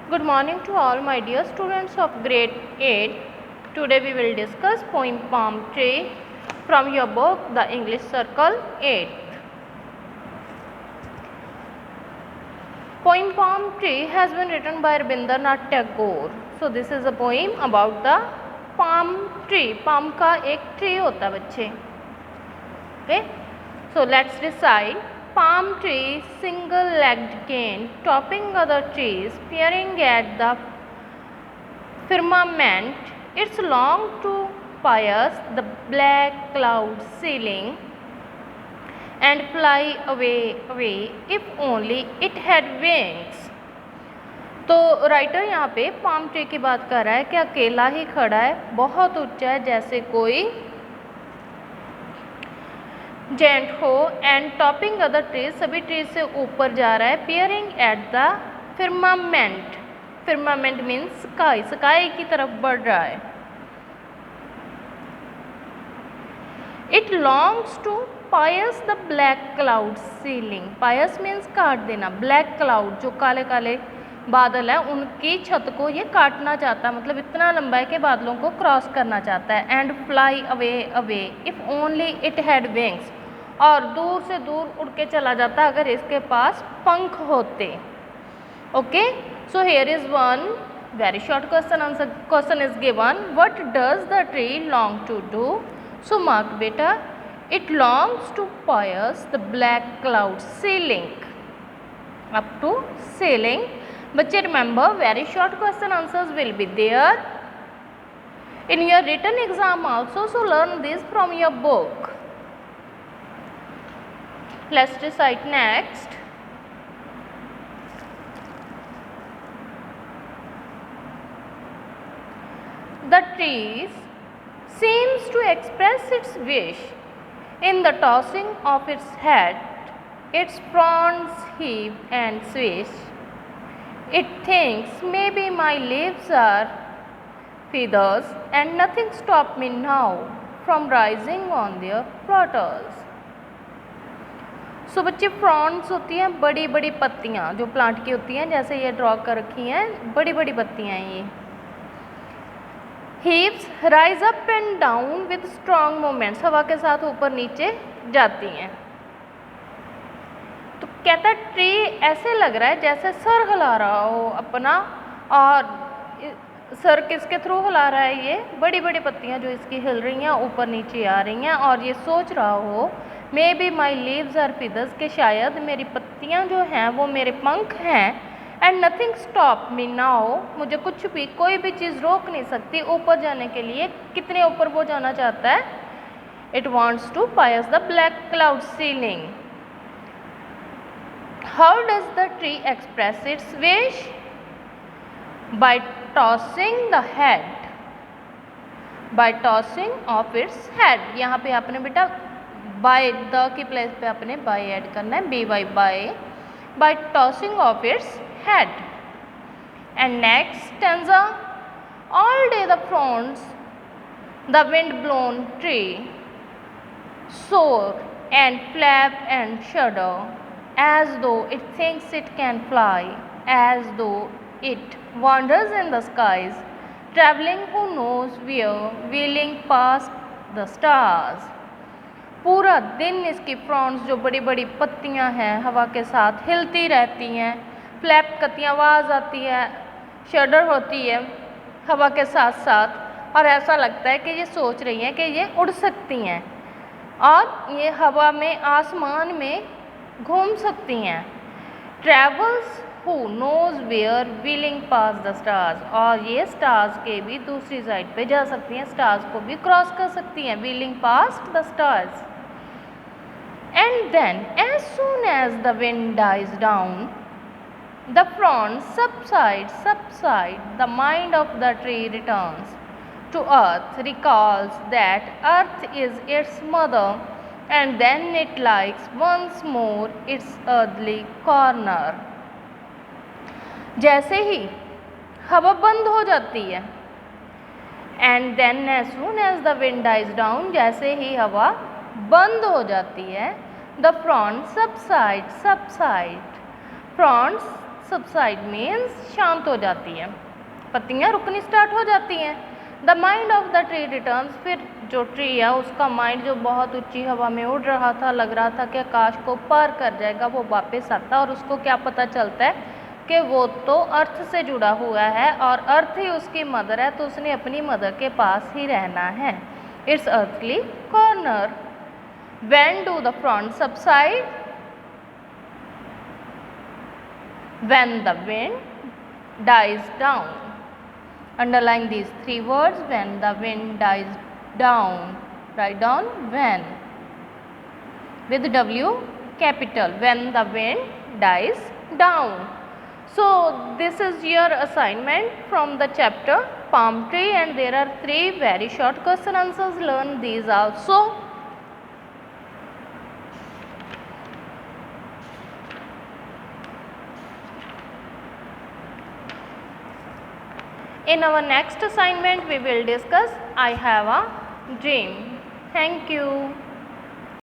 Good morning to all my dear students of grade 8. Today we will discuss poem Palm Tree from your book The English Circle 8. Poem Palm Tree has been written by Rabindranath Tagore. So this is a poem about the palm tree. Palm का एक tree होता है बच्चे. Okay. So let's recite. Palm tree, single-legged cane, topping other trees, peering at the firmament. It's long to pierce the black cloud ceiling and fly away if only it had wings. तो writer यहाँ पे palm tree की बात कर रहा है कि अकेला ही खड़ा है, बहुत ऊंचा है जैसे कोई जेंट हो, एंड टॉपिंग अदर ट्रीज, सभी ट्रीज से ऊपर जा रहा है, peering at the firmament, firmament means sky, sky की तरफ बढ़ रहा है. It longs to pierce the black cloud ceiling, pierce means काट देना, ब्लैक क्लाउड जो काले काले बादल है उनकी छत को ये काटना चाहता है, मतलब इतना लंबा है कि बादलों को क्रॉस करना चाहता है. And fly away away if only it had wings, और दूर से दूर उड़ के चला जाता अगर इसके पास पंख होते. Okay, so here is one very short question answer. Question is given, what does the tree long to do? So mark बेटा, it longs to pierce the black cloud ceiling, up to ceiling. बच्चे remember, very short question answers will be there in your written exam also, so learn this from your book. Let's recite next. The tree seems to express its wish in the tossing of its head, its fronds heave and swish. It thinks maybe my leaves are feathers and nothing stop me now from rising on their petals. So बच्चे फ्रॉन्ड्स होती हैं बड़ी बड़ी पत्तियाँ जो plant की होती हैं, जैसे ये ड्रॉ कर रखी हैं, बड़ी बड़ी पत्तियाँ हैं ये. Heaves rise up and down with strong movements, हवा के साथ ऊपर नीचे जाती हैं. तो कहता है ट्री ऐसे लग रहा है जैसे सर हिला रहा हो अपना, और सर किसके थ्रू हिला रहा है? ये बड़ी बड़ी पत्तियां जो इसकी हिल रही हैं, ऊपर नीचे आ रही हैं, और ये सोच रहा हो maybe my leaves are feathers, के शायद मेरी पत्तियां जो हैं वो मेरे पंख हैं. And nothing stop me now, मुझे कुछ भी कोई भी चीज़ रोक नहीं सकती ऊपर जाने के लिए. कितने ऊपर वो जाना चाहता है? It wants to pierce the black cloud ceiling. How does the tree express its wish? By tossing the head, by tossing of its head. यहाँ पे आपने बेटा by the की प्लेस पे आपने by ऐड करना है, by tossing of its head. And next stanza, all day the fronds, the wind blown tree, soar and flap and shudder, as though it thinks it can fly, as though it wanders in the skies, traveling who knows where, wheeling past the stars. पूरा दिन इसकी फ्रॉन्ड्स जो बड़ी बड़ी पत्तियां हैं हवा के साथ हिलती रहती हैं, फ्लैप करती आवाज़ आती है, शडर होती है हवा के साथ साथ, और ऐसा लगता है कि ये सोच रही हैं कि ये उड़ सकती हैं और ये हवा में आसमान में घूम सकती हैं. Travels who knows where wheeling past the stars, और ये स्टार्स के भी दूसरी साइड पे जा सकती हैं, स्टार्स को भी क्रॉस कर सकती हैं, wheeling past the stars. And then as soon as the wind dies down the fronds subside, the mind of the tree returns to earth, recalls that earth is its mother, and then it likes once more its earthly corner. जैसे ही हवा बंद हो जाती है, and then as soon as the wind dies down, जैसे ही हवा बंद हो जाती है, the fronds subside, fronds subside means शांत हो जाती है, पत्तियाँ रुकनी स्टार्ट हो जाती हैं। The mind of the tree returns, फिर जो ट्री है उसका माइंड जो बहुत ऊंची हवा में उड़ रहा था, लग रहा था कि आकाश को पार कर जाएगा, वो वापस आता और उसको क्या पता चलता है कि वो तो अर्थ से जुड़ा हुआ है और अर्थ ही उसकी मदर है, तो उसने अपनी मदर के पास ही रहना है। It's earthly corner. When do the fronds subside? When the wind dies down. Underline these three words. When the wind dies down. Write down when with W capital. When the wind dies down. So this is your assignment from the chapter palm tree, and there are 3 very short question answers. Learn these also. In our next assignment we will discuss I have a dream. Thank you.